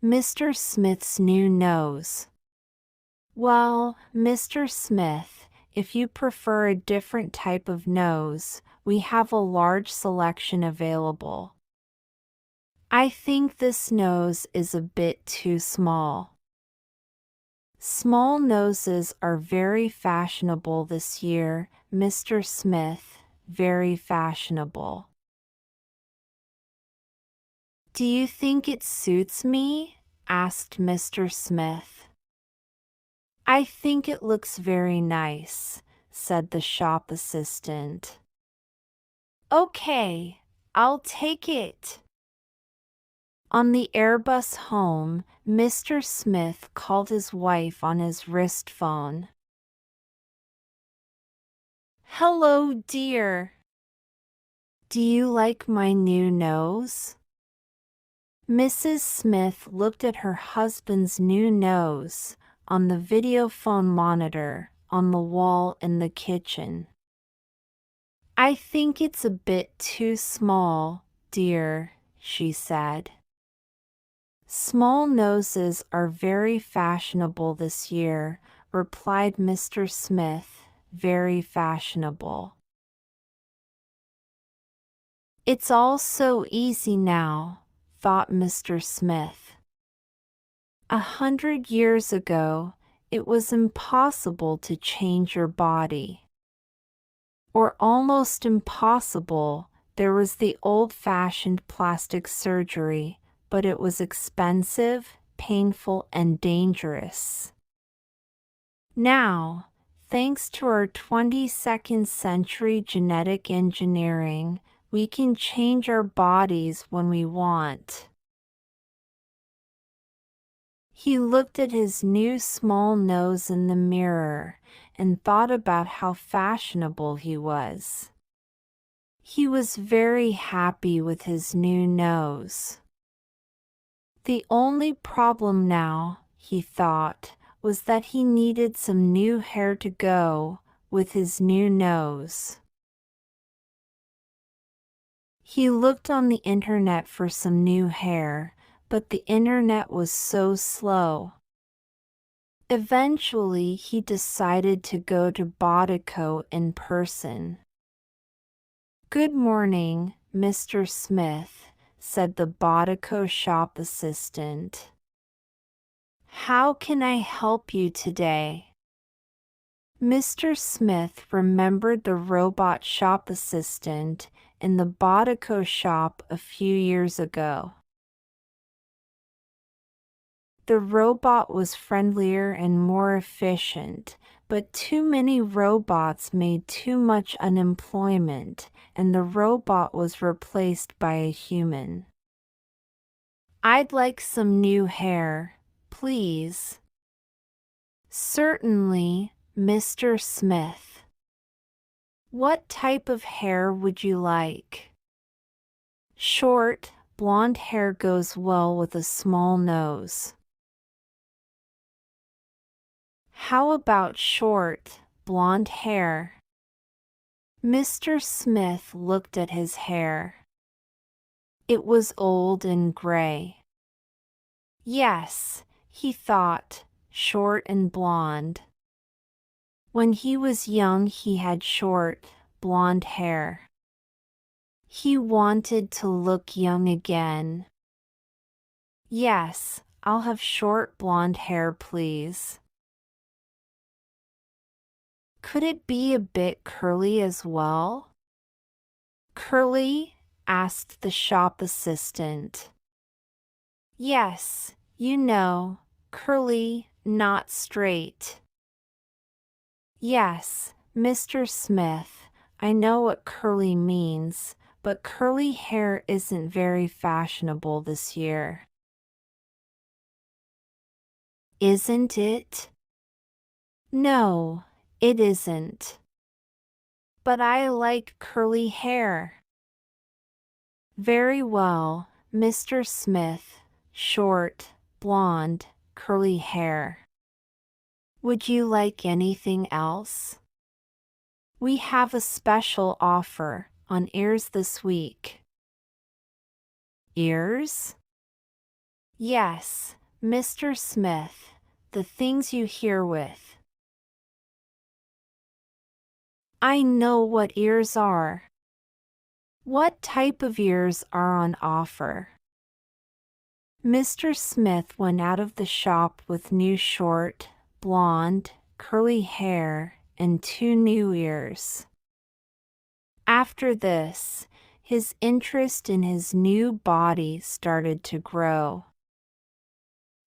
Mr. Smith's new nose. Well, Mr. Smith, if you prefer a different type of nose, we have a large selection available. I think this nose is a bit too small. Small noses are very fashionable this year, Mr. Smith, very fashionable. Do you think it suits me? Asked Mr. Smith. I think it looks very nice, said the shop assistant. Okay, I'll take it. On the Airbus home, Mr. Smith called his wife on his wrist phone. Hello, dear. Do you like my new nose? Mrs. Smith looked at her husband's new nose on the videophone monitor on the wall in the kitchen. I think it's a bit too small, dear, she said. Small noses are very fashionable this year, replied Mr. Smith, very fashionable. It's all so easy now, thought Mr. Smith. 100 years ago, it was impossible to change your body. Or almost impossible. There was the old-fashioned plastic surgery, but it was expensive, painful, and dangerous. Now, thanks to our 22nd century genetic engineering, we can change our bodies when we want. He looked at his new small nose in the mirror and thought about how fashionable he was. He was very happy with his new nose. The only problem now, he thought, was that he needed some new hair to go with his new nose. He looked on the internet for some new hair, but the internet was so slow. Eventually, he decided to go to Bodico in person. Good morning, Mr. Smith, said the Bodico shop assistant. How can I help you today? Mr. Smith remembered the robot shop assistant in the Bodico shop a few years ago. The robot was friendlier and more efficient, but too many robots made too much unemployment, and the robot was replaced by a human. I'd like some new hair, please. Certainly, Mr. Smith. What type of hair would you like? Short, blonde hair goes well with a small nose. How about short, blonde hair? Mr. Smith looked at his hair. It was old and gray. Yes, he thought, short and blonde. When he was young, he had short, blonde hair. He wanted to look young again. Yes, I'll have short blonde hair, please. Could it be a bit curly as well? Curly? Asked the shop assistant. Yes, you know, curly, not straight. Yes, Mr. Smith, I know what curly means, but curly hair isn't very fashionable this year. Isn't it? No, it isn't. But I like curly hair. Very well, Mr. Smith, short, blonde, curly hair. Would you like anything else? We have a special offer on ears this week. Ears? Yes, Mr. Smith, the things you hear with. I know what ears are. What type of ears are on offer? Mr. Smith went out of the shop with new short, blonde, curly hair and 2 new ears. After this, his interest in his new body started to grow.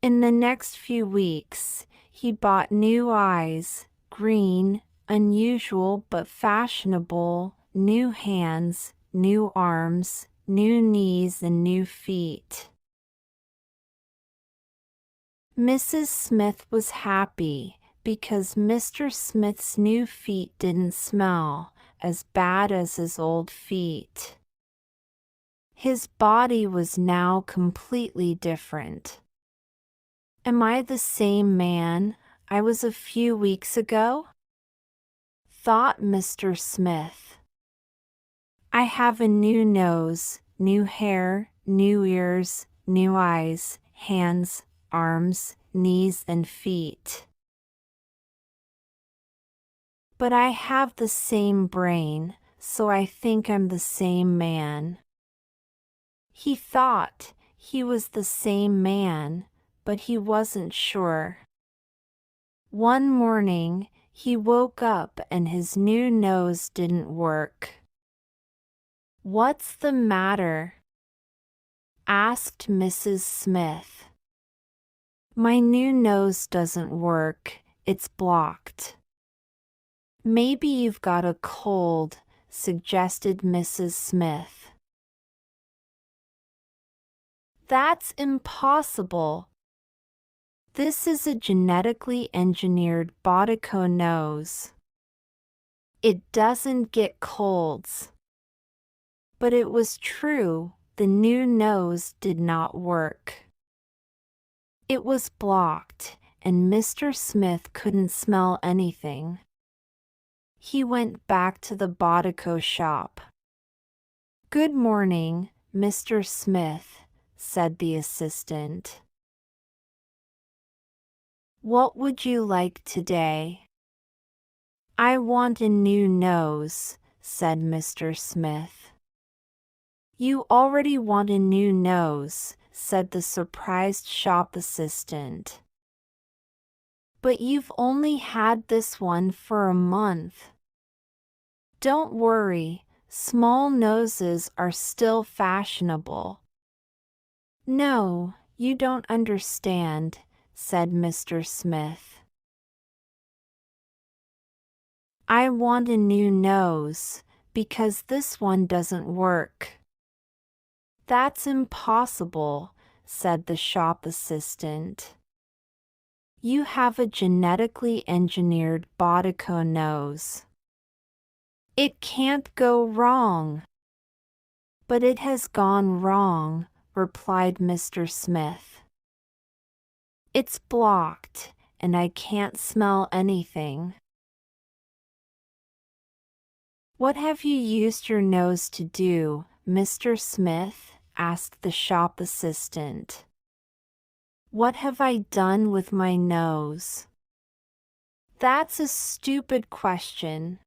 In the next few weeks, he bought new eyes, green, unusual but fashionable, new hands, new arms, new knees and new feet. Mrs. Smith was happy because Mr. Smith's new feet didn't smell as bad as his old feet. His body was now completely different. Am I the same man I was a few weeks ago? Thought Mr. Smith. I have a new nose, new hair, new ears, new eyes, hands, arms, knees and feet. But I have the same brain, so I think I'm the same man. He thought he was the same man, but he wasn't sure. One morning, he woke up and his new nose didn't work. What's the matter? Asked Mrs. Smith. My new nose doesn't work, it's blocked. Maybe you've got a cold, suggested Mrs. Smith. That's impossible. This is a genetically engineered Bodico nose. It doesn't get colds. But it was true, the new nose did not work. It was blocked, and Mr. Smith couldn't smell anything. He went back to the Bodico shop. Good morning, Mr. Smith, said the assistant. What would you like today? I want a new nose, said Mr. Smith. You already want a new nose, said the surprised shop assistant. But you've only had this one for a month. Don't worry, small noses are still fashionable. No, you don't understand, said Mr. Smith. I want a new nose, because this one doesn't work. That's impossible, said the shop assistant. You have a genetically engineered Bodico nose. It can't go wrong. But it has gone wrong, replied Mr. Smith. It's blocked, and I can't smell anything. What have you used your nose to do, Mr. Smith? Asked the shop assistant. What have I done with my nose? That's a stupid question.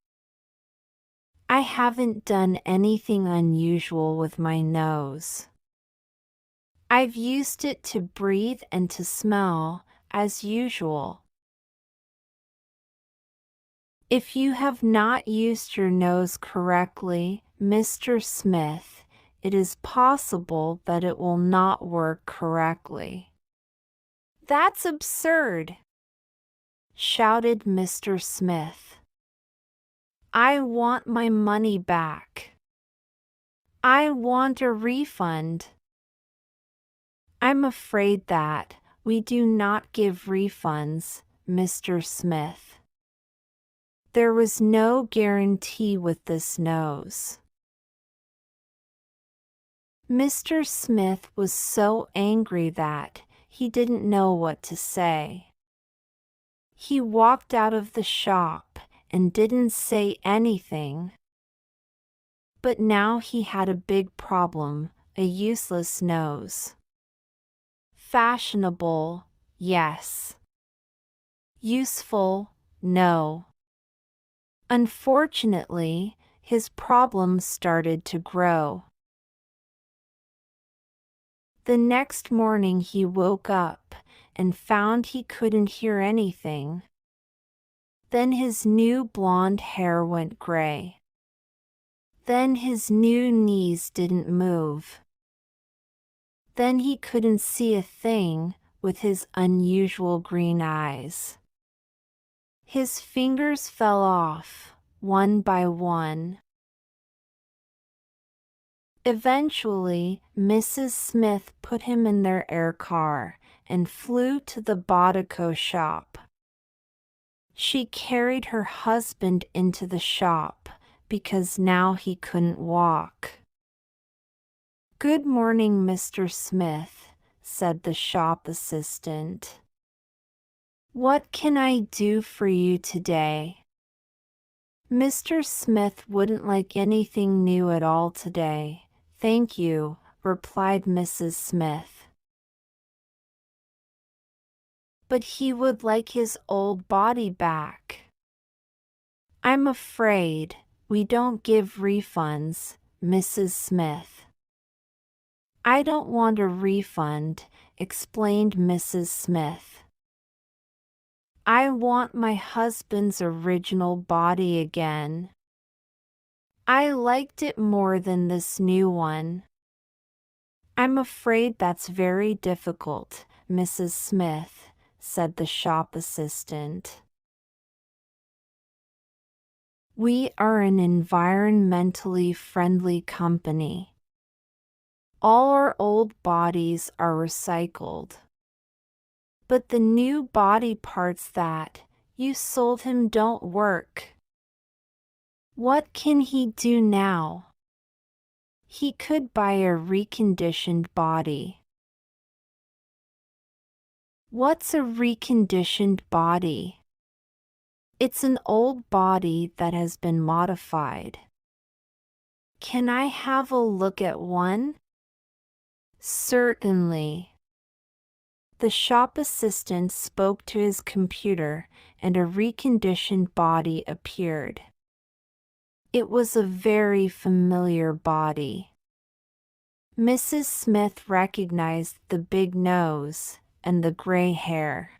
I haven't done anything unusual with my nose. I've used it to breathe and to smell, as usual. If you have not used your nose correctly, Mr. Smith, it is possible that it will not work correctly. That's absurd, shouted Mr. Smith. I want my money back. I want a refund. I'm afraid that we do not give refunds, Mr. Smith. There was no guarantee with this nose. Mr. Smith was so angry that he didn't know what to say. He walked out of the shop and didn't say anything. But now he had a big problem, a useless nose. Fashionable, yes. Useful, no. Unfortunately, his problems started to grow. The next morning he woke up and found he couldn't hear anything. Then his new blonde hair went gray. Then his new knees didn't move. Then he couldn't see a thing with his unusual green eyes. His fingers fell off, one by one. Eventually, Mrs. Smith put him in their air car and flew to the Bodico shop. She carried her husband into the shop because now he couldn't walk. "Good morning, Mr. Smith," said the shop assistant. "What can I do for you today?" Mr. Smith wouldn't like anything new at all today, thank you, replied Mrs. Smith. But he would like his old body back. "I'm afraid we don't give refunds, Mrs. Smith." "I don't want a refund," explained Mrs. Smith. "I want my husband's original body again. I liked it more than this new one." "I'm afraid that's very difficult, Mrs. Smith," said the shop assistant. "We are an environmentally friendly company. All our old bodies are recycled. But the new body parts that you sold him don't work. What can he do now?" "He could buy a reconditioned body." "What's a reconditioned body?" "It's an old body that has been modified." "Can I have a look at one?" "Certainly." The shop assistant spoke to his computer and a reconditioned body appeared. It was a very familiar body. Mrs. Smith recognized the big nose and the gray hair.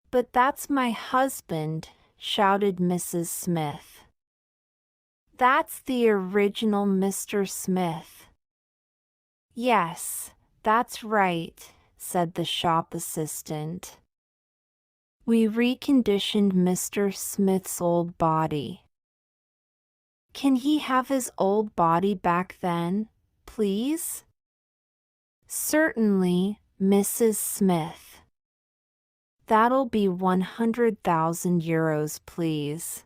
"But that's my husband," shouted Mrs. Smith. "That's the original Mr. Smith." "Yes, that's right," said the shop assistant. "We reconditioned Mr. Smith's old body." "Can he have his old body back then, please?" "Certainly, Mrs. Smith." "That'll be 100,000 euros, please."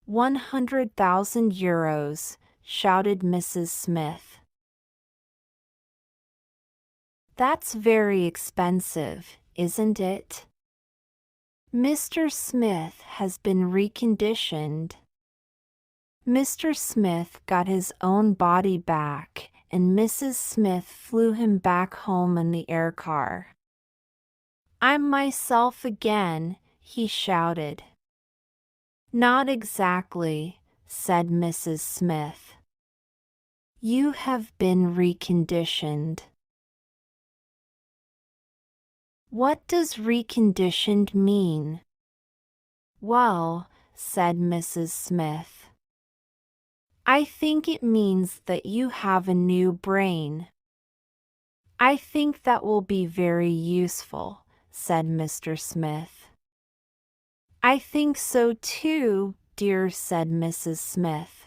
100,000 euros, shouted Mrs. Smith. "That's very expensive, isn't it?" "Mr. Smith has been reconditioned." Mr. Smith got his own body back, and Mrs. Smith flew him back home in the air car. "I'm myself again," he shouted. "Not exactly," said Mrs. Smith. "You have been reconditioned." "What does reconditioned mean?" "Well," said Mrs. Smith, "I think it means that you have a new brain." "I think that will be very useful," said Mr. Smith. "I think so too, dear," said Mrs. Smith.